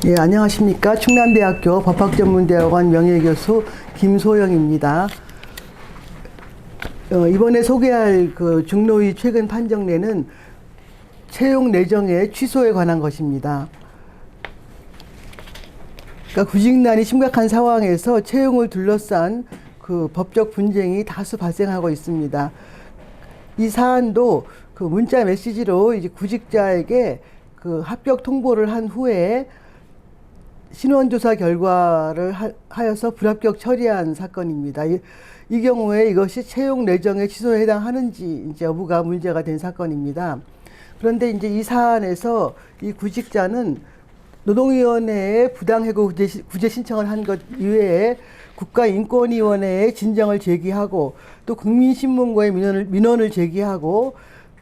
예, 안녕하십니까. 충남대학교 법학전문대학원 명예교수 김소영입니다. 이번에 소개할 그 중노위 최근 판정례는 채용 내정의 취소에 관한 것입니다. 그러니까 구직난이 심각한 상황에서 채용을 둘러싼 그 법적 분쟁이 다수 발생하고 있습니다. 이 사안도 그 문자 메시지로 이제 구직자에게 그 합격 통보를 한 후에 신원조사 결과를 하여서 불합격 처리한 사건입니다. 이 경우에 이것이 채용 내정의 취소에 해당하는지 이제 여부가 문제가 된 사건입니다. 그런데 이제 이 사안에서 이 구직자는 노동위원회에 부당해고 구제 신청을 한 것 이외에 국가인권위원회에 진정을 제기하고 또 국민신문고에 민원을 제기하고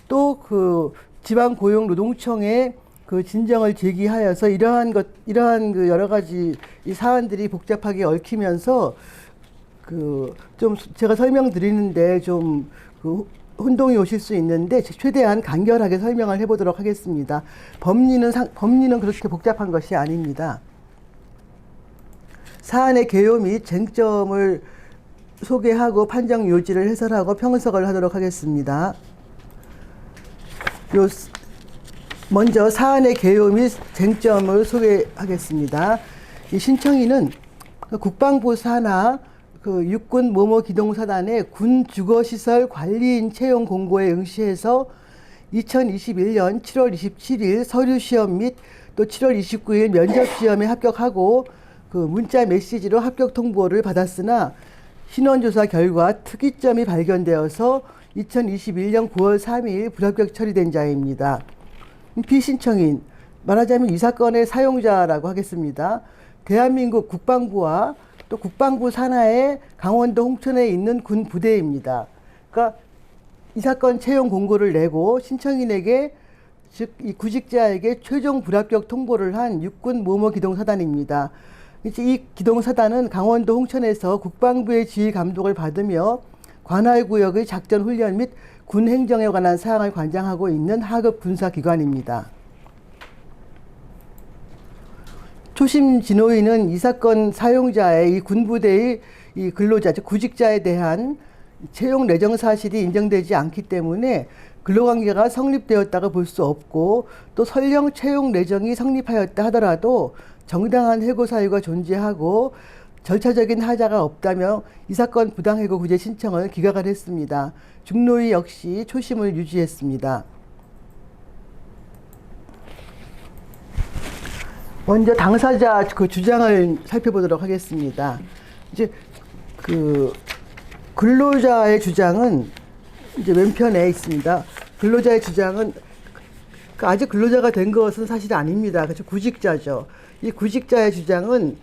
또 그 지방고용노동청에 그 진정을 제기하여서 이러한 그 여러 가지 이 사안들이 복잡하게 얽히면서 그 좀 제가 설명드리는데 좀 그 혼동이 오실 수 있는데 최대한 간결하게 설명을 해보도록 하겠습니다. 법리는 그렇게 복잡한 것이 아닙니다. 사안의 개요 및 쟁점을 소개하고 판정 요지를 해설하고 평석을 하도록 하겠습니다. 먼저 사안의 개요 및 쟁점을 소개하겠습니다. 이 신청인은 국방부 산하 그 육군 모모 기동사단의 군 주거시설 관리인 채용 공고에 응시해서 2021년 7월 27일 서류시험 및 또 7월 29일 면접시험에 합격하고 그 문자 메시지로 합격 통보를 받았으나 신원조사 결과 특이점이 발견되어서 2021년 9월 3일 불합격 처리된 자입니다. 피신청인, 말하자면 이 사건의 사용자라고 하겠습니다. 대한민국 국방부와 또 국방부 산하의 강원도 홍천에 있는 군 부대입니다. 그러니까 이 사건 채용 공고를 내고 신청인에게 즉 이 구직자에게 최종 불합격 통보를 한 육군 모모 기동사단입니다. 이 기동사단은 강원도 홍천에서 국방부의 지휘 감독을 받으며 관할구역의 작전 훈련 및 군 행정에 관한 사항을 관장하고 있는 하급 군사기관입니다. 초심 진호위는 이 사건 사용자의 이 군부대의 이 근로자, 즉 구직자에 대한 채용 내정 사실이 인정되지 않기 때문에 근로관계가 성립되었다고 볼 수 없고 또 설령 채용 내정이 성립하였다 하더라도 정당한 해고 사유가 존재하고 절차적인 하자가 없다며 이 사건 부당해고 구제 신청을 기각을 했습니다. 중노위 역시 초심을 유지했습니다. 먼저 당사자 그 주장을 살펴보도록 하겠습니다. 이제 그 근로자의 주장은 이제 왼편에 있습니다. 근로자의 주장은 아직 근로자가 된 것은 사실 아닙니다. 그렇죠? 구직자죠. 이 구직자의 주장은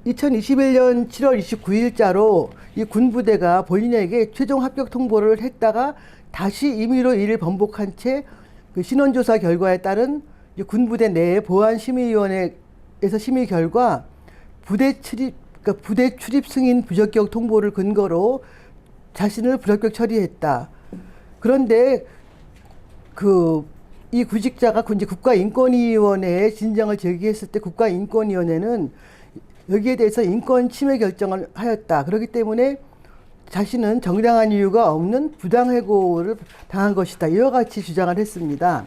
2021년 7월 29일자로 이 군부대가 본인에게 최종 합격 통보를 했다가 다시 임의로 이를 번복한 채 그 신원조사 결과에 따른 군부대 내 보안심의위원회에서 심의 결과 부대 출입 승인 부적격 통보를 근거로 자신을 불합격 처리했다. 그런데 이 구직자가 이제 국가인권위원회에 진정을 제기했을 때 국가인권위원회는 여기에 대해서 인권 침해 결정을 하였다. 그렇기 때문에 자신은 정당한 이유가 없는 부당해고를 당한 것이다. 이와 같이 주장을 했습니다.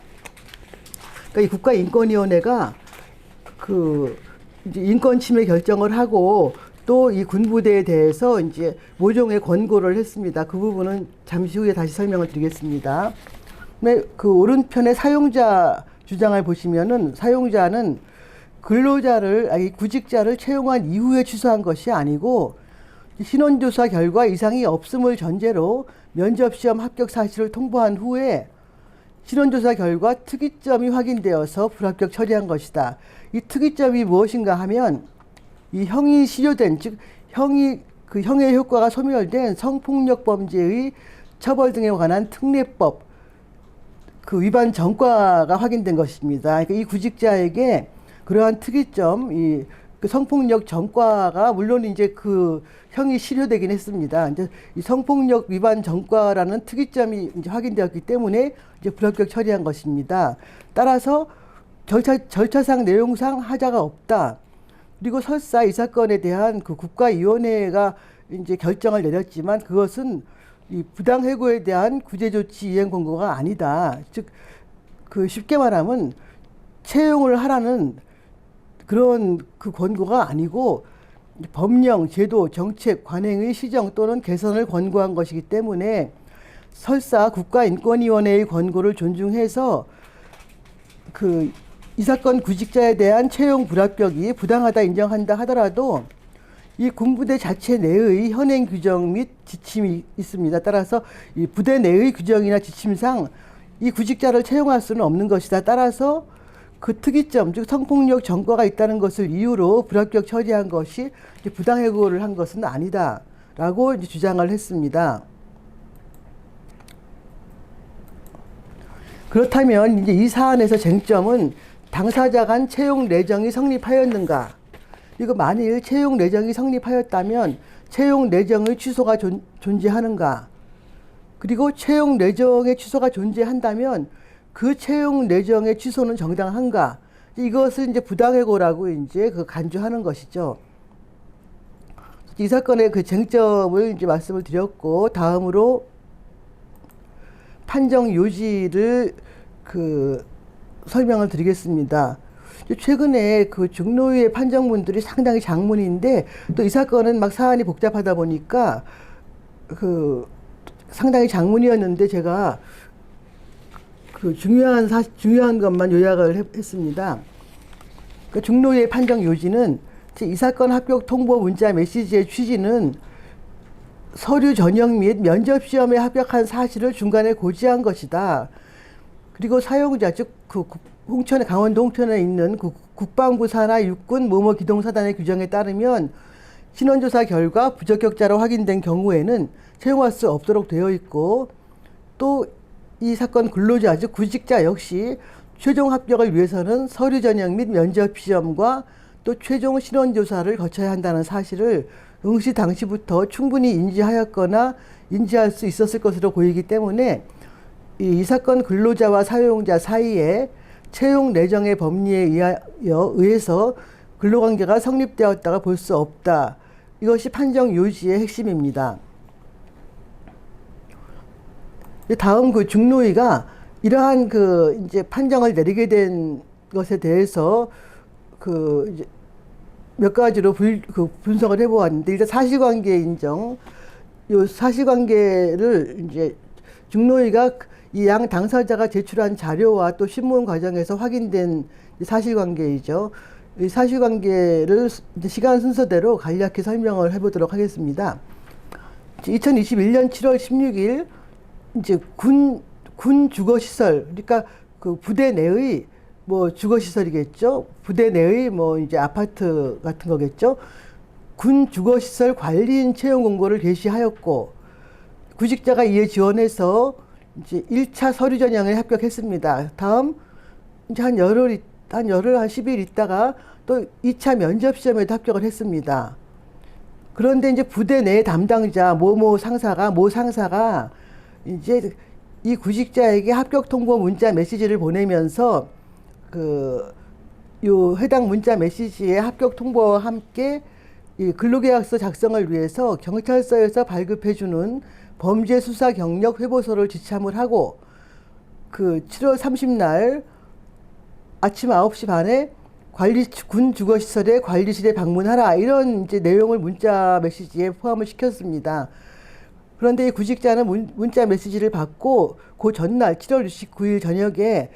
그러니까 이 국가인권위원회가 이제 인권 침해 결정을 하고 또 이 군부대에 대해서 이제 모종의 권고를 했습니다. 그 부분은 잠시 후에 다시 설명을 드리겠습니다. 그 오른편의 사용자 주장을 보시면은 사용자는 구직자를 채용한 이후에 취소한 것이 아니고 신원조사 결과 이상이 없음을 전제로 면접시험 합격 사실을 통보한 후에 신원조사 결과 특이점이 확인되어서 불합격 처리한 것이다. 이 특이점이 무엇인가 하면 이 형이 실효된, 즉 형의 효과가 소멸된 성폭력 범죄의 처벌 등에 관한 특례법 그 위반 전과가 확인된 것입니다. 그러니까 이 구직자에게 그러한 특이점, 그 성폭력 전과가 물론 이제 그 형이 실효되긴 했습니다. 이제 이 성폭력 위반 전과라는 특이점이 이제 확인되었기 때문에 이제 불합격 처리한 것입니다. 따라서 절차상 내용상 하자가 없다. 그리고 설사 이 사건에 대한 그 국가위원회가 이제 결정을 내렸지만 그것은 이 부당해고에 대한 구제조치 이행 권고가 아니다. 즉, 그 쉽게 말하면 채용을 하라는 그런 그 권고가 아니고 법령, 제도, 정책, 관행의 시정 또는 개선을 권고한 것이기 때문에 설사 국가인권위원회의 권고를 존중해서 그 이 사건 구직자에 대한 채용 불합격이 부당하다 인정한다 하더라도 이 군부대 자체 내의 현행 규정 및 지침이 있습니다. 따라서 이 부대 내의 규정이나 지침상 이 구직자를 채용할 수는 없는 것이다. 따라서 그 특이점, 즉 성폭력 전과가 있다는 것을 이유로 불합격 처리한 것이 부당해고를 한 것은 아니다라고 이제 주장을 했습니다. 그렇다면 이제 이 사안에서 쟁점은 당사자 간 채용 내정이 성립하였는가? 이거 만일 채용 내정이 성립하였다면 채용 내정의 취소가 존재하는가? 그리고 채용 내정의 취소가 존재한다면 그 채용 내정의 취소는 정당한가? 이것을 이제 부당해고라고 이제 그 간주하는 것이죠. 이 사건의 그 쟁점을 이제 말씀을 드렸고, 다음으로 판정 요지를 그 설명을 드리겠습니다. 최근에 그 중노위의 판정문들이 상당히 장문인데 또 이 사건은 막 사안이 복잡하다 보니까 그 상당히 장문이었는데 제가 그 중요한 것만 요약을 했습니다. 그 중노위의 판정 요지는 이 사건 합격 통보 문자 메시지의 취지는 서류 전형 및 면접 시험에 합격한 사실을 중간에 고지한 것이다. 그리고 사용자, 즉 그 홍천에, 강원도 홍천에 있는 그 국방부 산하 육군 뭐뭐 기동사단의 규정에 따르면 신원조사 결과 부적격자로 확인된 경우에는 채용할 수 없도록 되어 있고, 또 이 사건 근로자, 즉 구직자 역시 최종 합격을 위해서는 서류 전형 및 면접 시험과 또 최종 신원조사를 거쳐야 한다는 사실을 응시 당시부터 충분히 인지하였거나 인지할 수 있었을 것으로 보이기 때문에 이 사건 근로자와 사용자 사이에 채용 내정의 법리에 의해서 근로관계가 성립되었다가 볼 수 없다. 이것이 판정 요지의 핵심입니다. 다음 그 중노위가 이러한 그 이제 판정을 내리게 된 것에 대해서 그 이제 몇 가지로 분석을 해보았는데, 일단 사실관계 인정. 요 사실관계를 이제 중노위가 이 양 당사자가 제출한 자료와 또 신문 과정에서 확인된 사실관계이죠. 이 사실관계를 시간 순서대로 간략히 설명을 해보도록 하겠습니다. 2021년 7월 16일 이제 군 주거시설, 그러니까 그 부대 내의 뭐 주거시설이겠죠. 부대 내의 뭐 이제 아파트 같은 거겠죠. 군 주거시설 관리인 채용 공고를 게시하였고, 구직자가 이에 지원해서 이제 1차 서류 전형에 합격했습니다. 다음 이제 한 열흘 한 10일 있다가 또 2차 면접 시험에도 합격을 했습니다. 그런데 이제 부대 내 담당자 모 상사가 이제 이 구직자에게 합격 통보 문자 메시지를 보내면서 요 해당 문자 메시지의 합격 통보와 함께 이 근로계약서 작성을 위해서 경찰서에서 발급해주는 범죄 수사 경력 회보서를 지참을 하고, 그 7월 30날 아침 9시 반에 군 주거시설의 관리실에 방문하라, 이런 이제 내용을 문자 메시지에 포함을 시켰습니다. 그런데 이 구직자는 문자 메시지를 받고 그 전날 7월 29일 저녁에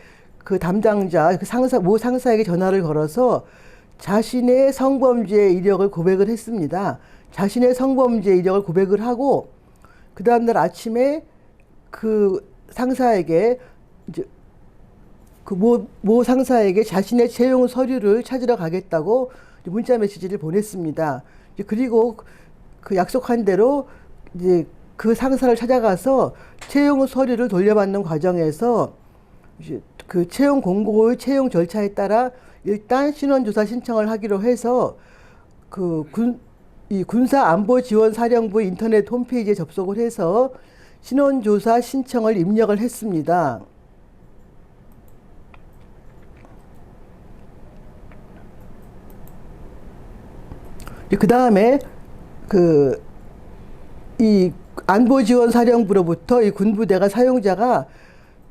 그 담당자, 모 상사에게 전화를 걸어서 자신의 성범죄 이력을 고백을 했습니다. 자신의 성범죄 이력을 고백을 하고, 그 다음날 아침에 그 상사에게 이제 그 모 상사에게 자신의 채용 서류를 찾으러 가겠다고 문자 메시지를 보냈습니다. 그리고 그 약속한 대로 이제 그 상사를 찾아가서 채용 서류를 돌려받는 과정에서 이제 그 채용 공고의 채용 절차에 따라 일단 신원조사 신청을 하기로 해서 이 군사안보지원사령부 인터넷 홈페이지에 접속을 해서 신원조사 신청을 입력을 했습니다. 그 다음에 그 이 안보지원사령부로부터 이 군부대가 사용자가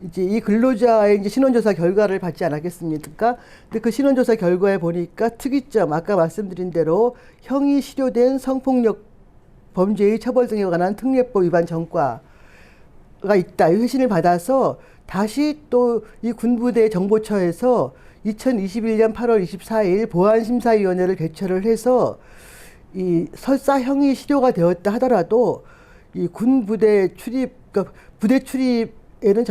이제 이 근로자의 이제 신원조사 결과를 받지 않았겠습니까? 근데 그 신원조사 결과에 보니까 특이점, 아까 말씀드린 대로 형이 실효된 성폭력 범죄의 처벌 등에 관한 특례법 위반 전과가 있다. 이 회신을 받아서 다시 또 이 군부대 정보처에서 2021년 8월 24일 보안심사위원회를 개최를 해서 이 설사 형이 실효가 되었다 하더라도 이 군부대 출입, 그러니까 부대 출입에는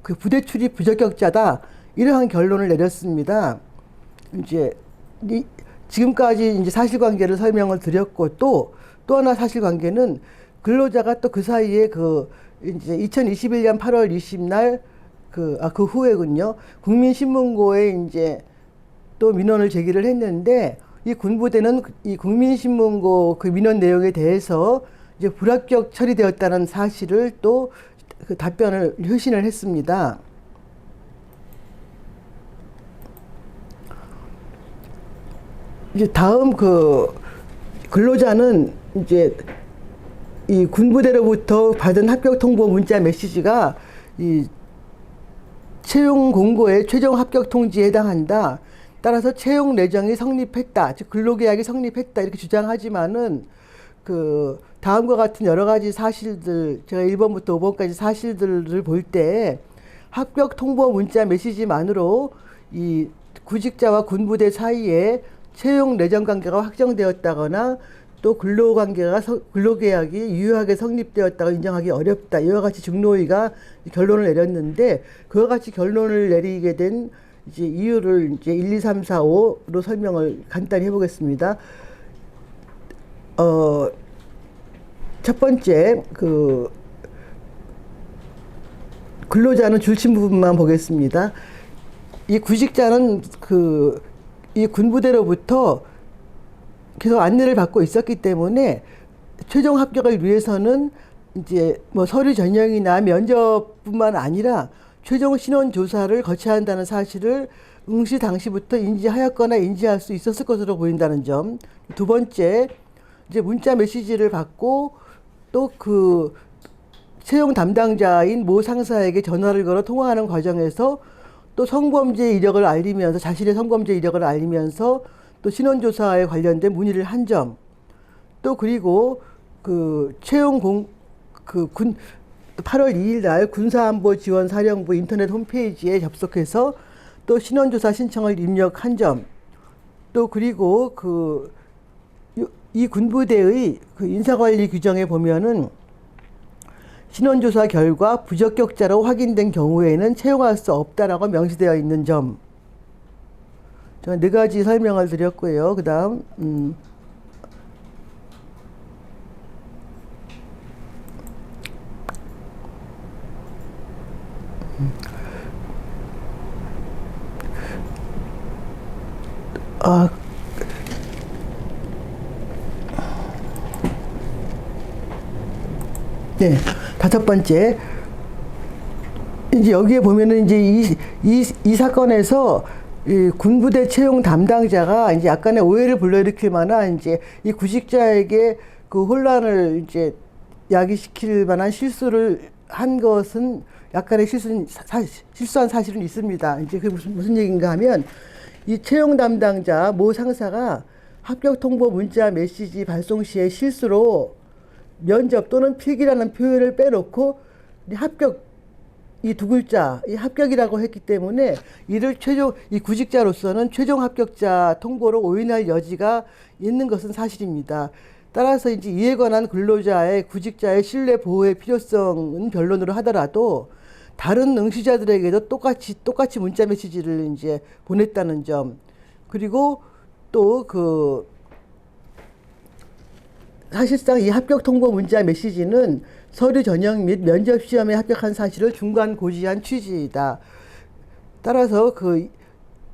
그 부대 출입 부적격자다 이러한 결론을 내렸습니다. 이제 지금까지 이제 사실관계를 설명을 드렸고 또 하나 사실관계는 근로자가 또 그 사이에 그 이제 2021년 8월 20날 그 후에군요. 국민신문고에 이제 또 민원을 제기를 했는데 이 군부대는 이 국민신문고 그 민원 내용에 대해서 이제 불합격 처리되었다는 사실을 또 그 답변을 회신을 했습니다. 이제 다음 그 근로자는 이제 이 군부대로부터 받은 합격 통보 문자 메시지가 이 채용 공고의 최종 합격 통지에 해당한다. 따라서 채용 내정이 성립했다. 즉 근로계약이 성립했다. 이렇게 주장하지만은 그 다음과 같은 여러 가지 사실들, 제가 1번부터 5번까지 사실들을 볼 때 합격 통보 문자 메시지만으로 이 구직자와 군부대 사이에 채용 내정 관계가 확정되었다거나 또 근로계약이 유효하게 성립되었다고 인정하기 어렵다. 이와 같이 중노위가 결론을 내렸는데 그와 같이 결론을 내리게 된 이제 이유를 이제 1, 2, 3, 4, 5로 설명을 간단히 해보겠습니다. 첫 번째, 그, 근로자는 줄침 부분만 보겠습니다. 이 구직자는 이 군부대로부터 계속 안내를 받고 있었기 때문에 최종 합격을 위해서는 이제 뭐 서류 전형이나 면접뿐만 아니라 최종 신원 조사를 거쳐야 한다는 사실을 응시 당시부터 인지하였거나 인지할 수 있었을 것으로 보인다는 점. 두 번째, 이제 문자 메시지를 받고 또 그 채용 담당자인 모 상사에게 전화를 걸어 통화하는 과정에서 또 성범죄 이력을 알리면서 자신의 성범죄 이력을 알리면서 또 신원조사에 관련된 문의를 한 점. 또 그리고 그 채용 8월 2일 날 군사안보지원사령부 인터넷 홈페이지에 접속해서 또 신원조사 신청을 입력한 점. 또 그리고 이 군부대의 그 인사관리 규정에 보면은 신원조사 결과 부적격자로 확인된 경우에는 채용할 수 없다라고 명시되어 있는 점. 제가 4가지 설명을 드렸고요. 그 다음, 네, 5번째. 이제 여기에 보면은 이제 이 사건에서 이 군부대 채용 담당자가 이제 약간의 오해를 불러일으킬 만한 이제 이 구직자에게 그 혼란을 이제 야기시킬 만한 실수를 한 것은 약간의 실수한 사실은 있습니다. 이제 그게 무슨 얘기인가 하면 이 채용 담당자 모 상사가 합격 통보 문자 메시지 발송 시에 실수로 면접 또는 필기라는 표현을 빼놓고 합격 이 두 글자, 이 합격이라고 했기 때문에 이를 이 구직자로서는 최종 합격자 통보로 오인할 여지가 있는 것은 사실입니다. 따라서 이제 이에 관한 근로자의 구직자의 신뢰 보호의 필요성은 변론으로 하더라도 다른 응시자들에게도 똑같이 문자 메시지를 이제 보냈다는 점. 그리고 또 사실상 이 합격 통보 문자 메시지는 서류 전형 및 면접 시험에 합격한 사실을 중간 고지한 취지이다. 따라서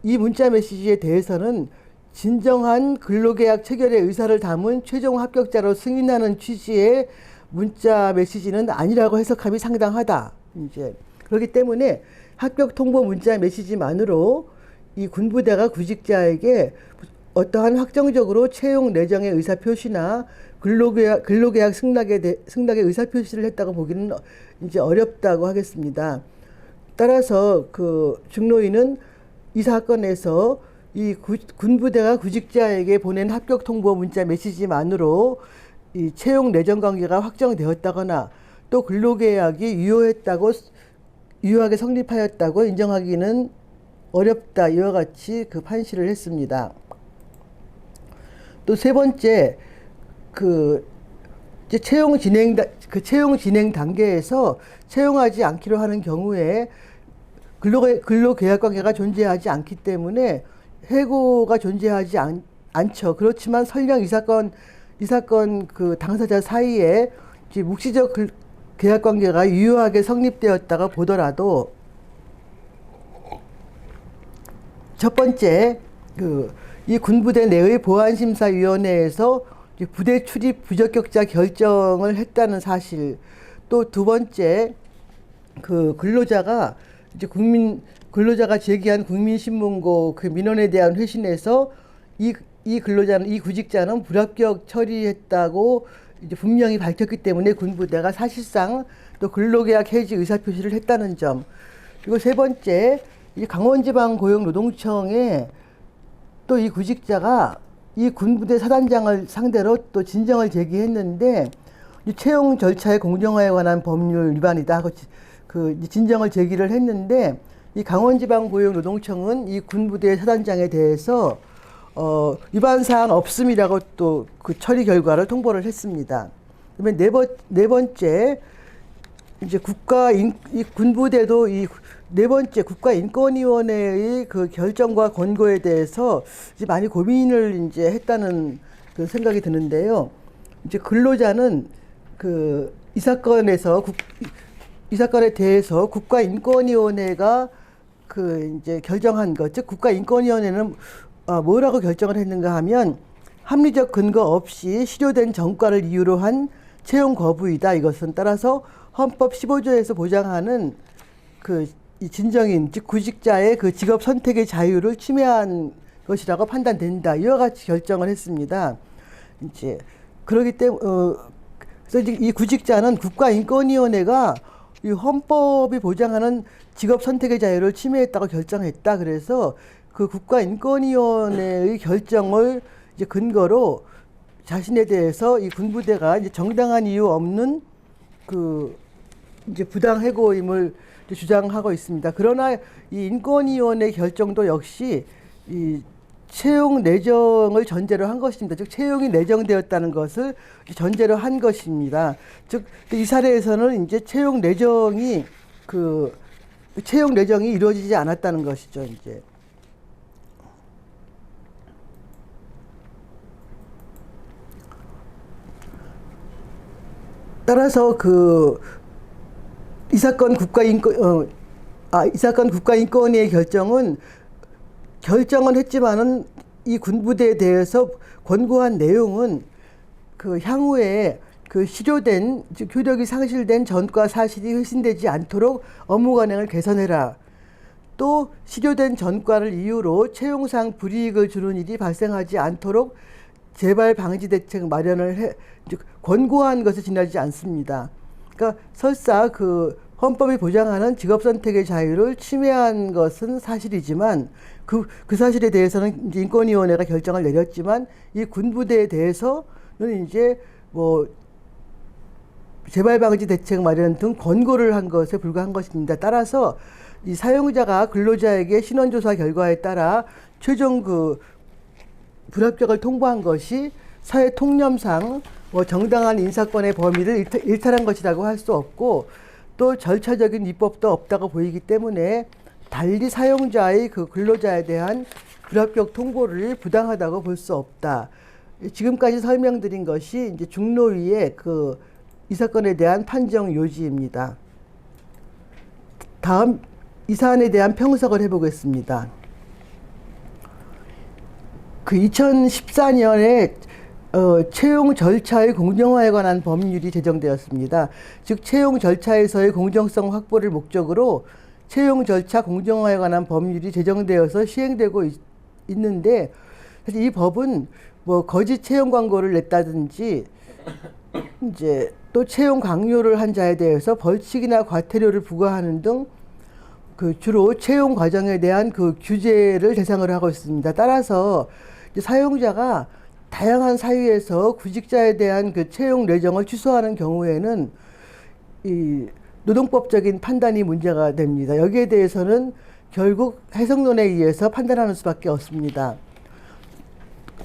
이 문자 메시지에 대해서는 진정한 근로계약 체결의 의사를 담은 최종 합격자로 승인하는 취지의 문자 메시지는 아니라고 해석함이 상당하다. 이제 그렇기 때문에 합격 통보 문자 메시지만으로 이 군부대가 구직자에게 어떠한 확정적으로 채용 내정의 의사표시나 근로계약 승낙의 의사표시를 했다고 보기는 이제 어렵다고 하겠습니다. 따라서 그 중노위는 이 사건에서 이 군부대가 구직자에게 보낸 합격 통보 문자 메시지만으로 이 채용 내정 관계가 확정되었다거나 또 근로계약이 유효하게 성립하였다고 인정하기는 어렵다. 이와 같이 그 판시를 했습니다. 또 세 번째, 이제 채용 진행 단계에서 채용하지 않기로 하는 경우에 근로계약 관계가 존재하지 않기 때문에 해고가 존재하지 않죠. 그렇지만 설령 이 사건 그 당사자 사이에 묵시적 계약 관계가 유효하게 성립되었다가 보더라도 첫 번째, 이 군부대 내의 보안심사위원회에서 부대 출입 부적격자 결정을 했다는 사실, 또 두 번째, 근로자가 제기한 국민신문고 그 민원에 대한 회신에서 이 구직자는 불합격 처리했다고 이제 분명히 밝혔기 때문에 군부대가 사실상 또 근로계약 해지 의사표시를 했다는 점. 그리고 세 번째, 이 강원지방고용노동청에 또 이 구직자가 이 군부대 사단장을 상대로 또 진정을 제기했는데 이 채용 절차의 공정화에 관한 법률 위반이다 하고 진정을 제기를 했는데 이 강원지방고용노동청은 이 군부대 사단장에 대해서 위반 사항 없음이라고 또 그 처리 결과를 통보를 했습니다. 그다음에 네 번째, 이제 이 군부대도 이 네 번째 국가인권위원회의 그 결정과 권고에 대해서 이제 많이 고민을 이제 했다는 그 생각이 드는데요. 이제 근로자는 이 사건에 대해서 국가인권위원회가 이제 결정한 것, 즉 국가인권위원회는 뭐라고 결정을 했는가 하면 합리적 근거 없이 실효된 전과를 이유로 한 채용 거부이다. 이것은 따라서 헌법 15조에서 보장하는 이 진정인, 즉 구직자의 그 직업 선택의 자유를 침해한 것이라고 판단된다. 이와 같이 결정을 했습니다. 이제 그렇기 때문에 그래서 이 구직자는 국가인권위원회가 이 헌법이 보장하는 직업 선택의 자유를 침해했다고 결정했다. 그래서 그 국가인권위원회의 결정을 이제 근거로 자신에 대해서 이 군부대가 이제 정당한 이유 없는 이제 부당 해고임을 주장하고 있습니다. 그러나 이 인권위원회 결정도 역시 이 채용 내정을 전제로 한 것입니다. 즉 채용이 내정되었다는 것을 전제로 한 것입니다. 즉 이 사례에서는 이제 채용 내정이 이루어지지 않았다는 것이죠. 이제 따라서 이 사건 국가인권위의 결정은 했지만은 이 군부대에 대해서 권고한 내용은 향후에 실효된, 즉 효력이 상실된 전과 사실이 회신되지 않도록 업무 관행을 개선해라. 또 실효된 전과를 이유로 채용상 불이익을 주는 일이 발생하지 않도록 재발 방지 대책 마련을 권고한 것에 지나지 않습니다. 그러니까 설사 헌법이 보장하는 직업 선택의 자유를 침해한 것은 사실이지만 그 사실에 대해서는 이제 인권위원회가 결정을 내렸지만 이 군부대에 대해서는 이제 재발 방지 대책 마련 등 권고를 한 것에 불과한 것입니다. 따라서 이 사용자가 근로자에게 신원조사 결과에 따라 최종 불합격을 통보한 것이 사회 통념상 정당한 인사권의 범위를 일탈한 것이라고 할 수 없고 또 절차적인 위법도 없다고 보이기 때문에 달리 사용자의 근로자에 대한 불합격 통보를 부당하다고 볼 수 없다. 지금까지 설명드린 것이 이제 중노위의 이 사건에 대한 판정 요지입니다. 다음 이 사안에 대한 평석을 해보겠습니다. 2014년에 채용 절차의 공정화에 관한 법률이 제정되었습니다. 즉 채용 절차에서의 공정성 확보를 목적으로 채용 절차 공정화에 관한 법률이 제정되어서 시행되고 있는데 사실 이 법은 뭐 거짓 채용 광고를 냈다든지 이제 또 채용 강요를 한 자에 대해서 벌칙이나 과태료를 부과하는 등 그 주로 채용 과정에 대한 그 규제를 대상으로 하고 있습니다. 따라서 이제 사용자가 다양한 사유에서 구직자에 대한 그 채용 내정을 취소하는 경우에는 이 노동법적인 판단이 문제가 됩니다. 여기에 대해서는 결국 해석론에 의해서 판단하는 수밖에 없습니다.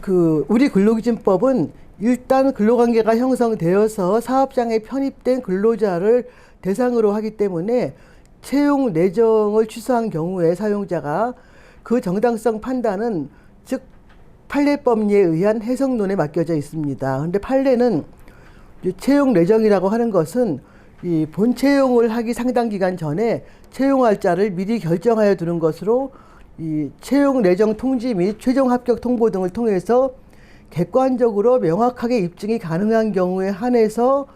그 우리 근로기준법은 일단 근로관계가 형성되어서 사업장에 편입된 근로자를 대상으로 하기 때문에 채용 내정을 취소한 경우에 사용자가 그 정당성 판단은 즉 판례법리에 의한 해석론에 맡겨져 있습니다. 그런데 판례는 채용 내정이라고 하는 것은 이 본 채용을 하기 상당 기간 전에 채용할 자를 미리 결정하여 두는 것으로 이 채용 내정 통지 및 최종 합격 통보 등을 통해서 객관적으로 명확하게 입증이 가능한 경우에 한해서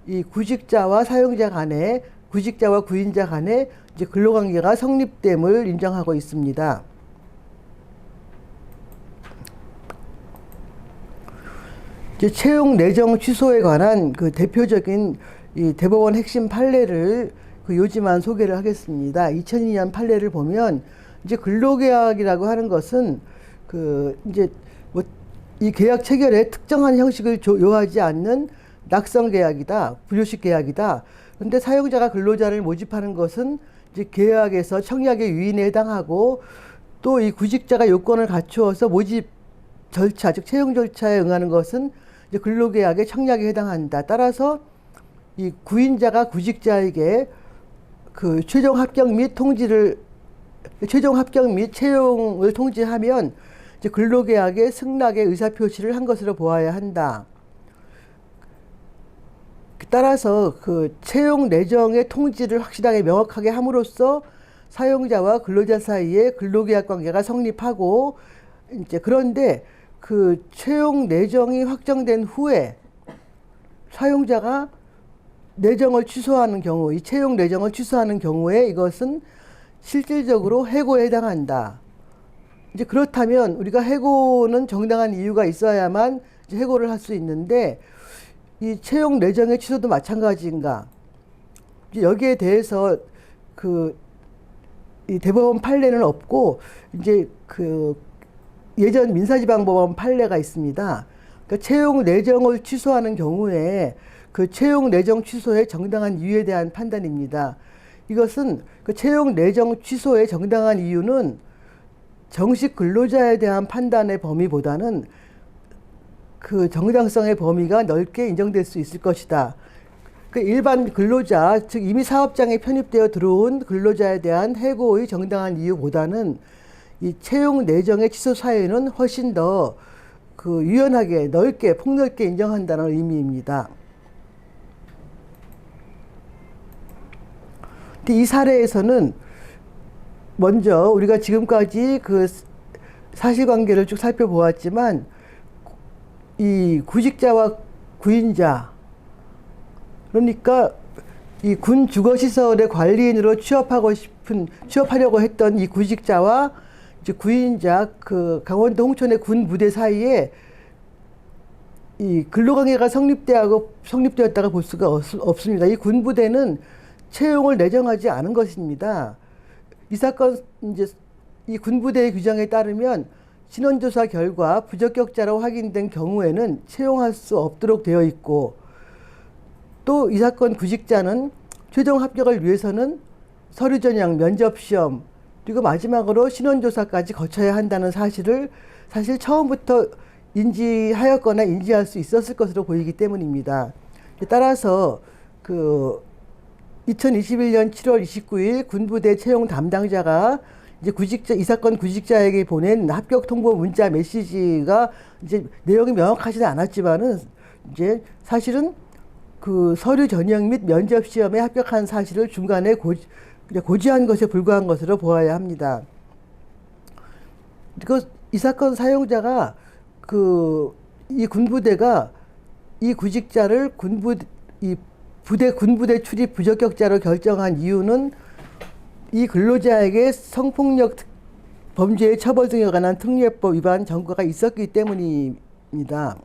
이 구직자와 사용자 간에 구직자와 구인자 간에 이제 근로관계가 성립됨을 인정하고 있습니다. 이제 채용 내정 취소에 관한 그 대표적인 이 대법원 핵심 판례를 그 요지만 소개를 하겠습니다. 2002년 판례를 보면 이제 근로계약이라고 하는 것은 그 이제 뭐 이 계약 체결에 특정한 형식을 요하지 않는 낙성 계약이다, 불효식 계약이다. 그런데 사용자가 근로자를 모집하는 것은 이제 계약에서 청약의 유인에 해당하고 또 이 구직자가 요건을 갖추어서 모집 절차, 즉 채용 절차에 응하는 것은 이제 근로계약의 청약에 해당한다. 따라서 이 구인자가 구직자에게 그 최종 합격 및 채용을 통지하면 이제 근로계약의 승낙의 의사표시를 한 것으로 보아야 한다. 따라서 그 채용 내정의 통지를 확실하게 명확하게 함으로써 사용자와 근로자 사이에 근로계약 관계가 성립하고 이제 그런데 그 채용 내정이 확정된 후에 사용자가 내정을 취소하는 경우, 이 채용 내정을 취소하는 경우에 이것은 실질적으로 해고에 해당한다. 이제 그렇다면 우리가 해고는 정당한 이유가 있어야만 이제 해고를 할 수 있는데 이 채용 내정의 취소도 마찬가지인가? 이제 여기에 대해서 이 대법원 판례는 없고 이제 그 예전 민사지방법원 판례가 있습니다. 그러니까 채용 내정을 취소하는 경우에 그 채용 내정 취소의 정당한 이유에 대한 판단입니다. 이것은 그 채용 내정 취소의 정당한 이유는 정식 근로자에 대한 판단의 범위보다는 그 정당성의 범위가 넓게 인정될 수 있을 것이다. 그 일반 근로자, 즉 이미 사업장에 편입되어 들어온 근로자에 대한 해고의 정당한 이유보다는 이 채용 내정의 취소 사유는 훨씬 더 그 유연하게 넓게 폭넓게 인정한다는 의미입니다. 이 사례에서는 먼저 우리가 지금까지 그 사실관계를 쭉 살펴보았지만 이 구직자와 구인자, 그러니까 이 군 주거시설의 관리인으로 취업하려고 했던 이 구직자와 이제 구인자, 그 강원도 홍천의 군 부대 사이에 이 근로관계가 성립되었다고 볼 수가 없습니다. 이 군 부대는 채용을 내정하지 않은 것입니다. 이 사건 이제 이 군부대의 규정에 따르면 신원조사 결과 부적격자로 확인된 경우에는 채용할 수 없도록 되어 있고 또 이 사건 구직자는 최종 합격을 위해서는 서류 전형, 면접 시험 그리고 마지막으로 신원조사까지 거쳐야 한다는 사실을 사실 처음부터 인지하였거나 인지할 수 있었을 것으로 보이기 때문입니다. 따라서 그 2021년 7월 29일 군부대 채용 담당자가 이제 이 사건 구직자에게 보낸 합격 통보 문자 메시지가 이제 내용이 명확하지는 않았지만은 이제 사실은 그 서류 전형 및 면접 시험에 합격한 사실을 중간에 고지한 것에 불과한 것으로 보아야 합니다. 그리고 이 사건 사용자가 이 군부대가 이 구직자를 군부대 출입 부적격자로 결정한 이유는 이 근로자에게 성폭력 범죄의 처벌 등에 관한 특례법 위반 전과가 있었기 때문입니다.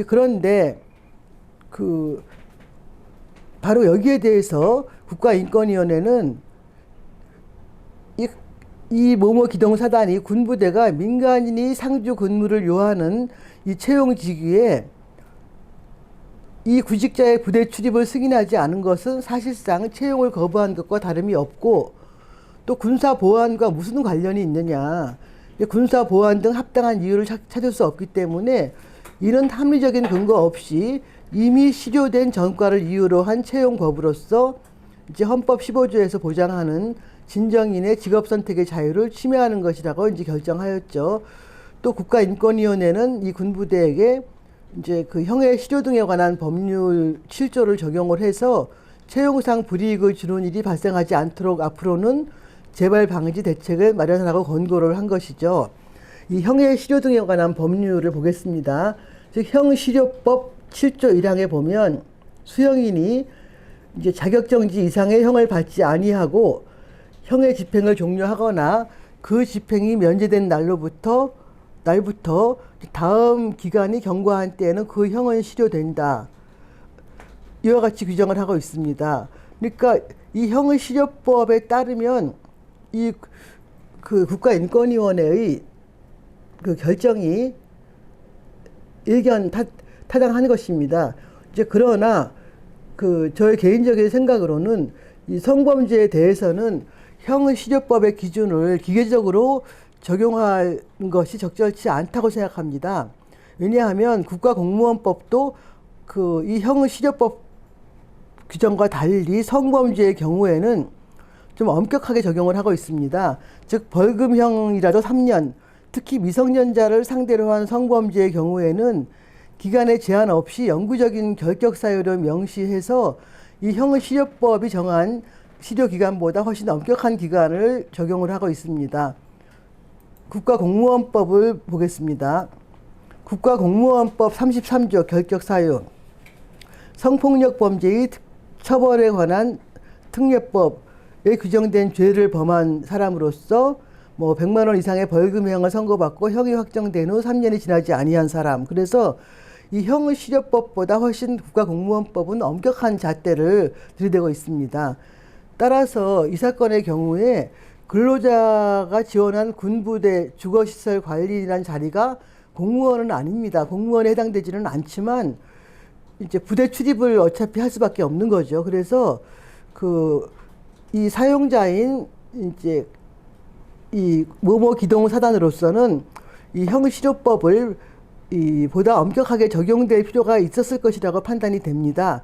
그런데 바로 여기에 대해서 국가인권위원회는 이 모모 기동사단이 군부대가 민간인이 상주 근무를 요하는 이 채용직위에 이 구직자의 부대 출입을 승인하지 않은 것은 사실상 채용을 거부한 것과 다름이 없고, 또 군사보안과 무슨 관련이 있느냐, 군사보안 등 합당한 이유를 찾을 수 없기 때문에 이런 합리적인 근거 없이 이미 실효된 전과를 이유로 한 채용 거부로서 이제 헌법 15조에서 보장하는 진정인의 직업 선택의 자유를 침해하는 것이라고 이제 결정하였죠. 또 국가인권위원회는 이 군부대에게 이제 그 형의 실효 등에 관한 법률 7조를 적용을 해서 채용상 불이익을 주는 일이 발생하지 않도록 앞으로는 재발 방지 대책을 마련하라고 권고를 한 것이죠. 이 형의 실효 등에 관한 법률을 보겠습니다. 즉 형실효법 7조 1항에 보면 수형인이 이제 자격정지 이상의 형을 받지 아니하고 형의 집행을 종료하거나 그 집행이 면제된 날부터 다음 기간이 경과한 때에는 그 형은 실효된다. 이와 같이 규정을 하고 있습니다. 그러니까 이 형의 실효법에 따르면 이 그 국가인권위원회의 그 결정이 타당한 것입니다. 이제 그러나 저의 개인적인 생각으로는 이 성범죄에 대해서는 형의 실효법의 기준을 기계적으로 적용하는 것이 적절치 않다고 생각합니다. 왜냐하면 국가공무원법도 이 형의 실효법 규정과 달리 성범죄의 경우에는 좀 엄격하게 적용을 하고 있습니다. 즉 벌금형이라도 3년, 특히 미성년자를 상대로 한 성범죄의 경우에는 기간에 제한 없이 영구적인 결격 사유를 명시해서 이 형의 실효법이 정한 실효 기간보다 훨씬 엄격한 기간을 적용을 하고 있습니다. 국가공무원법을 보겠습니다. 국가공무원법 33조 결격 사유, 성폭력 범죄의 처벌에 관한 특례법에 규정된 죄를 범한 사람으로서 100만 원 이상의 벌금형을 선고받고 형이 확정된 후 3년이 지나지 아니한 사람. 그래서 이 형의 실효법보다 훨씬 국가공무원법은 엄격한 잣대를 들이대고 있습니다. 따라서 이 사건의 경우에 근로자가 지원한 군부대 주거시설 관리라는 자리가 공무원은 아닙니다. 공무원에 해당되지는 않지만 이제 부대 출입을 어차피 할 수밖에 없는 거죠. 그래서 이 사용자인 이제 이 모모 기동 사단으로서는 이 형실효법을 보다 엄격하게 적용될 필요가 있었을 것이라고 판단이 됩니다.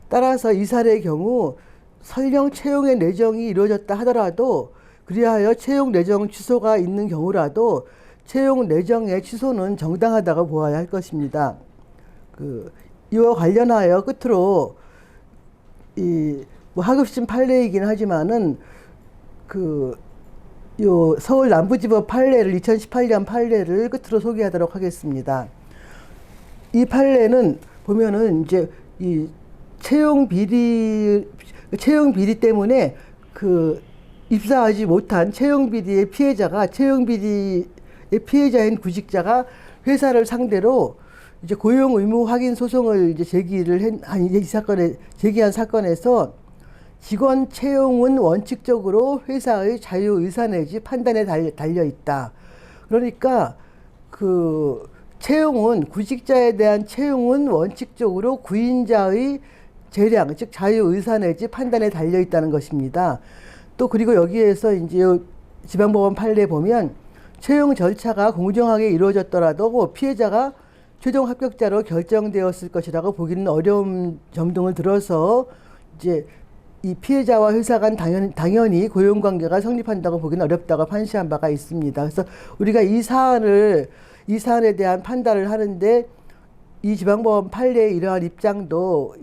따라서 이 사례의 경우 설령 채용의 내정이 이루어졌다 하더라도, 그리하여 채용 내정 취소가 있는 경우라도 채용 내정의 취소는 정당하다고 보아야 할 것입니다. 이와 관련하여 끝으로 하급심 판례이긴 하지만은 요 서울 남부지법 판례를 2018년 판례를 끝으로 소개하도록 하겠습니다. 이 판례는 보면은 이제 이 채용 비리 때문에 입사하지 못한 채용 비리의 피해자가 채용 비리의 피해자인 구직자가 회사를 상대로 이제 고용 의무 확인 소송을 이제 제기한 사건에서 직원 채용은 원칙적으로 회사의 자유 의사 내지 판단에 달려 있다. 그러니까 구직자에 대한 채용은 원칙적으로 구인자의 재량, 즉 자유 의사 내지 판단에 달려 있다는 것입니다. 또 그리고 여기에서 이제 지방법원 판례에 보면 채용 절차가 공정하게 이루어졌더라도 피해자가 최종 합격자로 결정되었을 것이라고 보기는 어려운 점 등을 들어서 이제 이 피해자와 회사 간 당연히 고용관계가 성립한다고 보기는 어렵다고 판시한 바가 있습니다. 그래서 우리가 이 사안에 대한 판단을 하는데 이 지방법원 판례의 이러한 입장도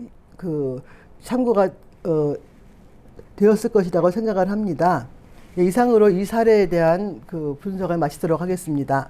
참고가 되었을 것이라고 생각을 합니다. 이상으로 이 사례에 대한 분석을 마치도록 하겠습니다.